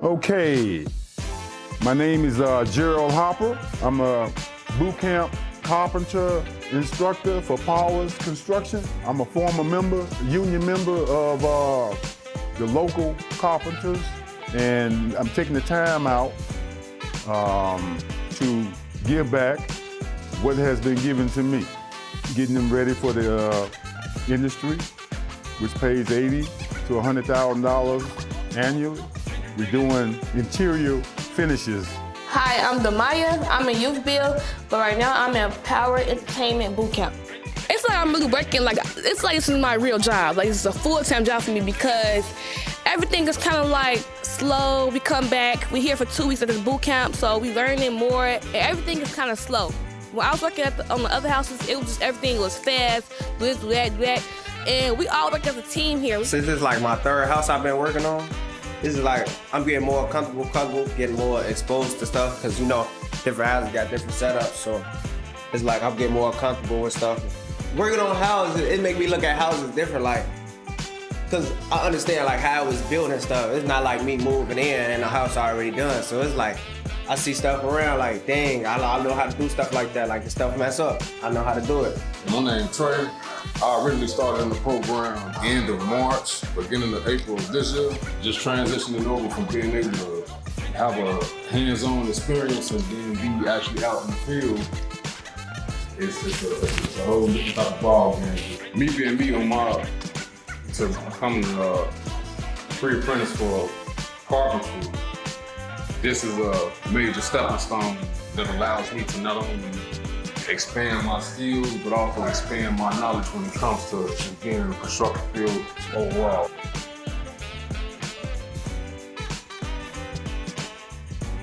Okay, my name is Gerald Hopper. I'm a boot camp carpenter instructor for Powers Construction. I'm a former member, union member of the local carpenters, and I'm taking the time out to give back what has been given to me, getting them ready for the industry, which pays $80,000 to $100,000 annually. We're doing interior finishes. Hi, I'm Damaya. I'm in YouthBuild, but right now I'm in Power Entertainment Boot Camp. It's like I'm really working, it's like this is my real job. Like, it's a full-time job for me because everything is kind of like slow. We come back, we're here for 2 weeks at this boot camp, so we learning more, and everything is kind of slow. When I was working on the other houses, it was just everything was fast, do this, do that, do that, and we all work as a team here. Since this is like my third house I've been working on, this is like, I'm getting more comfortable, getting more exposed to stuff, because you know, different houses got different setups, so it's like I'm getting more comfortable with stuff. Working on houses, it make me look at houses different, like, because I understand like how it was built and stuff. It's not like me moving in and the house already done, so it's like, I see stuff around like, dang, I know how to do stuff like that, like the stuff mess up, I know how to do it. My name's Trey. I originally started in the program end of March, beginning of April of this year. Just transitioning over from being able to have a hands-on experience and then be actually out in the field. It's a whole different type of ball game. Me being me on my, to becoming a pre-apprentice for carpentry, this is a major stepping stone that allows me to not only expand my skills, but also expand my knowledge when it comes to being in the construction field overall.